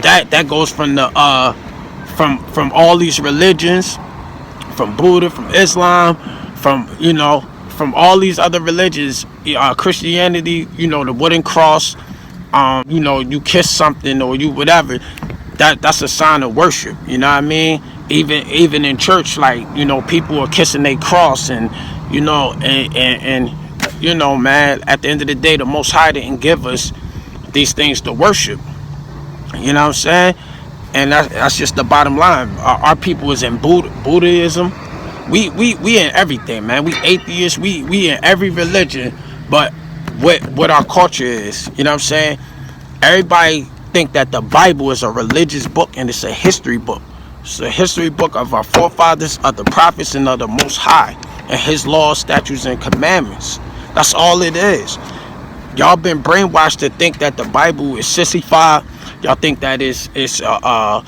that goes from the from all these religions, from Buddha, from Islam, from from all these other religions, Christianity, the wooden cross, you kiss something or you whatever, that's a sign of worship. You know what I mean? Even in church, like people are kissing their cross, and man, at the end of the day, the Most High didn't give us these things to worship. You know what I'm saying? And that's just the bottom line. Our people is in Buddhism. We in everything, man. We atheists. We in every religion. But what our culture is, you know what I'm saying? Everybody think that the Bible is a religious book, and it's a history book. It's a history book of our forefathers, of the prophets, and of the Most High, and His laws, statutes, and commandments. That's all it is. Y'all been brainwashed to think that the Bible is sissified. Y'all think that it's a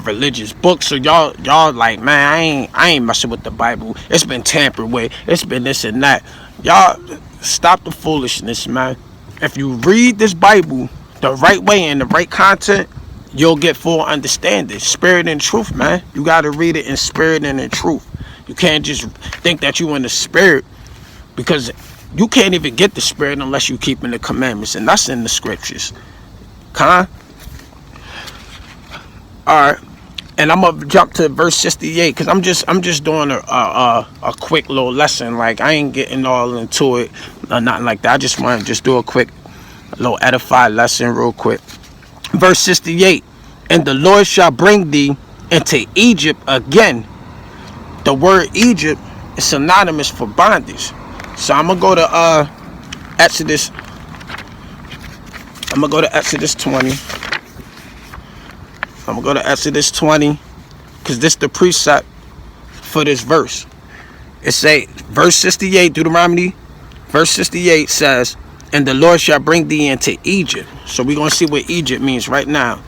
religious book. So y'all like, man, I ain't messing with the Bible. It's been tampered with. It's been this and that. Y'all stop the foolishness, man. If you read this Bible the right way and the right content, you'll get full understanding. Spirit and truth, man. You gotta read it in spirit and in truth. You can't just think that you in the spirit, because you can't even get the spirit unless you keep in the commandments, and that's in the scriptures. All right, and I'm gonna jump to verse 68 because I'm just doing a quick little lesson. Like, I ain't getting all into it or nothing like that. I just want to just do a quick little edified lesson real quick. Verse 68: and the Lord shall bring thee into Egypt again. The word Egypt is synonymous for bondage. So I'm gonna go to Exodus. I'm gonna go to Exodus 20. I'm gonna go to Exodus 20 because this is the precept for this verse. It say, verse 68, Deuteronomy, verse 68 says, and the Lord shall bring thee into Egypt. So we're gonna see what Egypt means right now.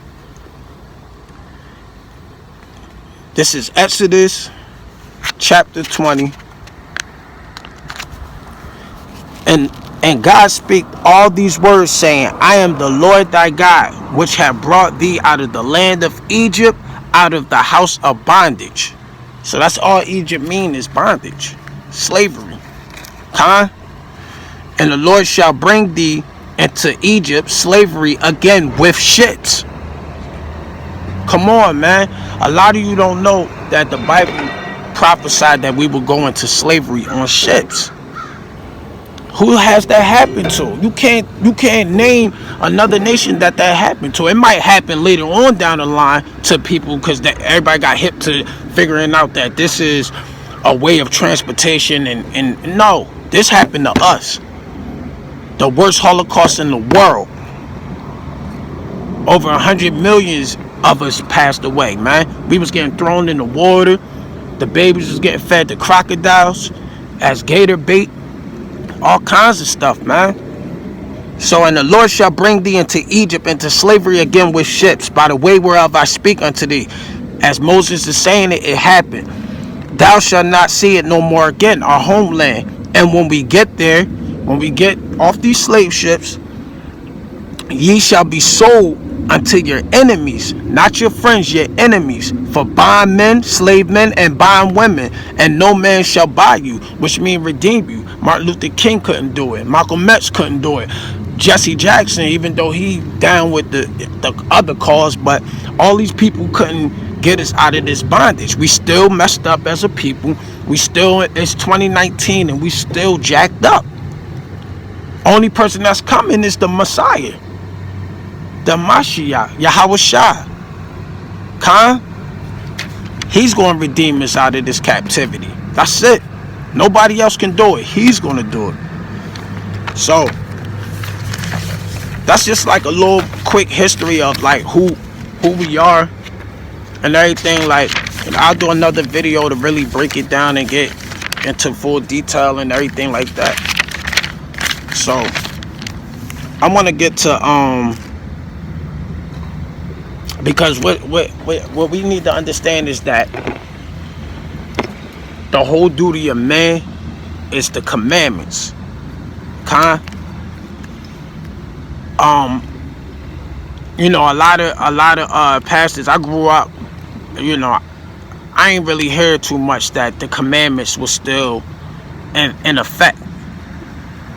This is Exodus chapter 20. And God spake all these words, saying, I am the Lord thy God, which have brought thee out of the land of Egypt, out of the house of bondage. So that's all Egypt mean, is bondage, slavery. And the Lord shall bring thee into Egypt, slavery, again with ships. Come on, man. A lot of you don't know that the Bible prophesied that we will go into slavery on ships. Who has that happened to? You can't name another nation that happened to. It might happen later on down the line to people because everybody got hip to figuring out that this is a way of transportation. And no, this happened to us. The worst Holocaust in the world. Over 100 million of us passed away, man. We was getting thrown in the water. The babies was getting fed to crocodiles as gator bait. All kinds of stuff, man. So, and the Lord shall bring thee into Egypt, into slavery again with ships, by the way whereof I speak unto thee. As Moses is saying it, it happened. Thou shalt not see it no more again, our homeland. And when we get there, when we get off these slave ships, ye shall be sold unto your enemies, not your friends, your enemies, for bondmen, slave men, and bondwomen, and no man shall buy you, which means redeem you. Martin Luther King couldn't do it. Malcolm X couldn't do it. Jesse Jackson, even though he down with the other cause, but all these people couldn't get us out of this bondage. We still messed up as a people. It's 2019 and we still jacked up. Only person that's coming is the Messiah, the Mashiach, Yahweh Shah. He's going to redeem us out of this captivity. That's it. Nobody else can do it. He's going to do it. So that's just like a little quick history of like who we are and everything. Like, I'll do another video to really break it down and get into full detail and everything like that. So I want to get to because what we need to understand is that the whole duty of man is the commandments. a lot of pastors. I grew up, you know, I ain't really heard too much that the commandments was still in effect.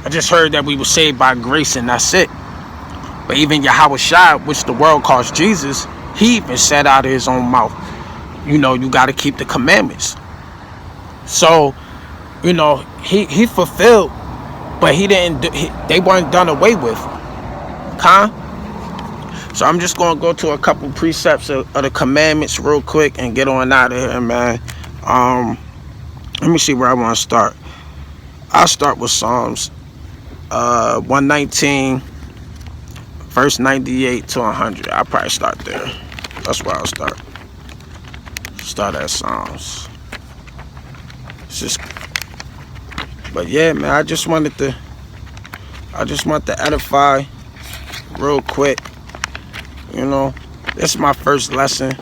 I just heard that we were saved by grace and that's it. But even Yahweh Shai, which the world calls Jesus, he even said out of his own mouth, you got to keep the commandments. So, he fulfilled, but he didn't. They weren't done away with. So I'm just gonna go to a couple precepts of the commandments real quick and get on out of here, man. Let me see where I want to start. I'll start with Psalms 119, verse 98 to 100. I'll probably start there. That's where I'll start. Start at Psalms. But yeah, man, I just want to edify real quick. This is my first lesson,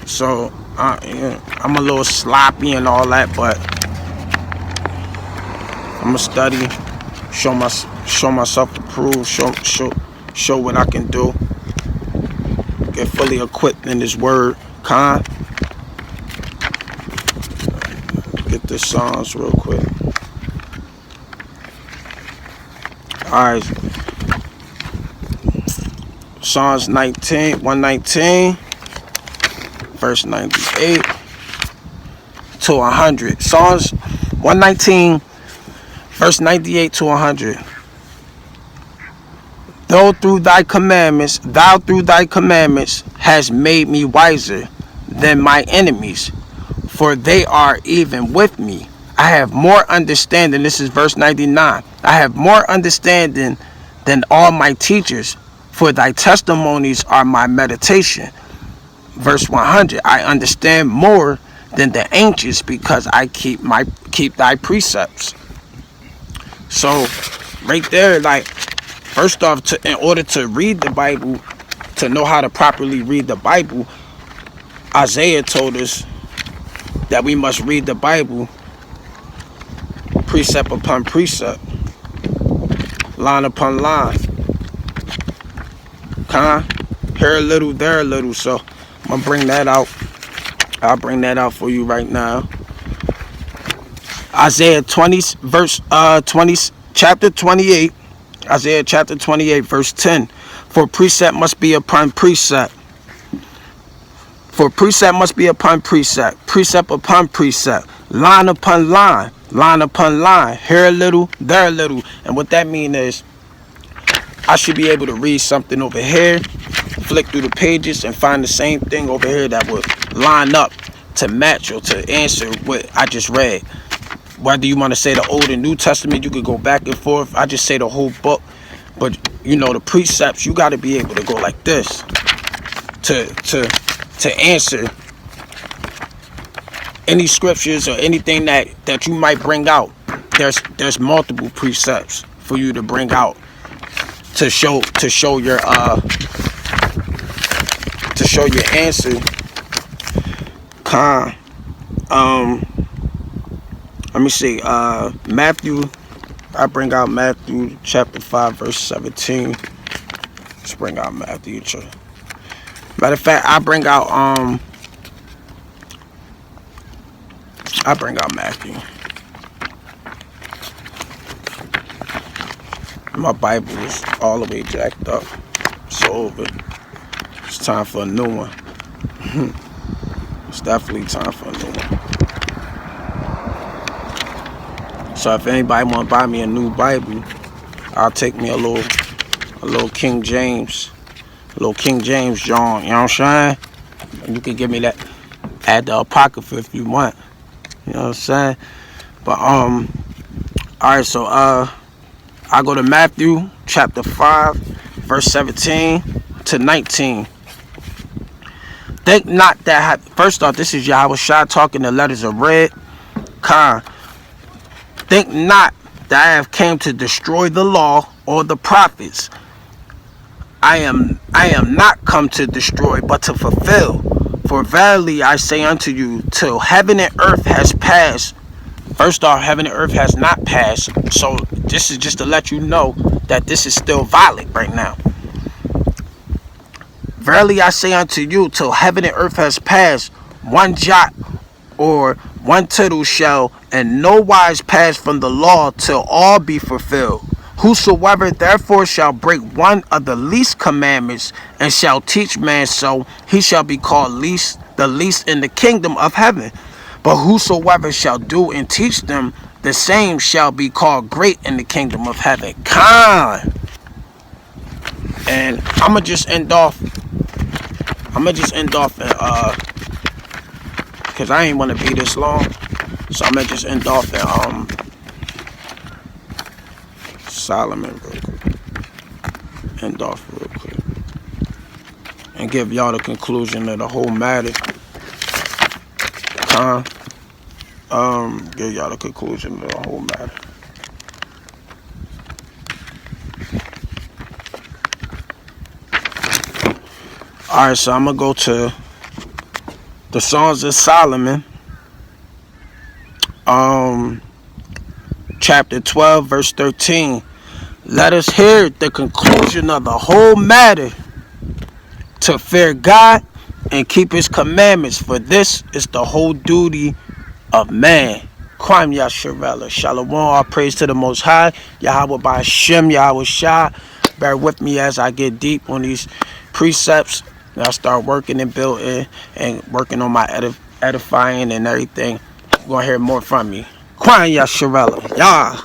so I'm a little sloppy and all that, but I'm gonna study, show myself approved, show what I can do, get fully equipped in this word. Get the Psalms real quick. Alright. Psalms 119, verse 98 to 100. Psalms 119, verse 98 to 100. Thou through thy commandments hast made me wiser than my enemies, for they are even with me. I have more understanding. This is verse 99. I have more understanding than all my teachers, for thy testimonies are my meditation. Verse 100. I understand more than the ancients, because I keep thy precepts. So right there, like, first off, in order to read the Bible, to know how to properly read the Bible, Isaiah told us that we must read the Bible precept upon precept, line upon line. Here a little, there a little. So I'm gonna bring that out. I'll bring that out for you right now. Isaiah 20, chapter 28. Isaiah chapter 28, verse 10. For precept must be upon precept. For precept must be upon precept, precept upon precept, line upon line, line upon line, here a little, there a little. And what that means is, I should be able to read something over here, flick through the pages, and find the same thing over here that would line up to match or to answer what I just read. Whether you want to say the Old and New Testament, you could go back and forth. I just say the whole book. But the precepts, you got to be able to go like this to answer any scriptures or anything that you might bring out. There's multiple precepts for you to bring out to show your answer. Let me see. Matthew. I bring out Matthew chapter 5, verse 17. Let's bring out Matthew. Matter of fact, I bring out Matthew. My Bible is all the way jacked up. It's over. It's time for a new one. It's definitely time for a new one. So if anybody want to buy me a new Bible, I'll take me a little King James. A little King James John, you know what I'm saying? You can give me that, add the Apocrypha if you want. You know what I'm saying? But alright, so I go to Matthew chapter 5, verse 17 to 19. Think not that first off, this is Yahweh Shai talking, the letters are red. Think not that I have came to destroy the law or the prophets. I am not come to destroy, but to fulfill. For verily I say unto you, till heaven and earth has passed. First off, heaven and earth has not passed. So this is just to let you know that this is still valid right now. Verily I say unto you, till heaven and earth has passed, one jot or one tittle shall in no wise pass from the law till all be fulfilled. Whosoever therefore shall break one of the least commandments and shall teach man so, he shall be called the least in the kingdom of heaven. But whosoever shall do and teach them, the same shall be called great in the kingdom of heaven. Con. And I'ma just end off and cause I ain't wanna be this long. So I'ma just end off in Solomon real quick. End off real quick. And give y'all the conclusion of the whole matter. Give y'all the conclusion of the whole matter. Alright, so I'm gonna go to the Songs of Solomon. Chapter 12, verse 13. Let us hear the conclusion of the whole matter. To fear God and keep his commandments, for this is the whole duty of man. Kwam Yasharella. Shalom, all praise to the Most High. Yahweh by Shem, Yahweh Shah. Bear with me as I get deep on these precepts. And I start working and building and working on my edifying and everything. You're going to hear more from me. Kwam Yasharella. Yah.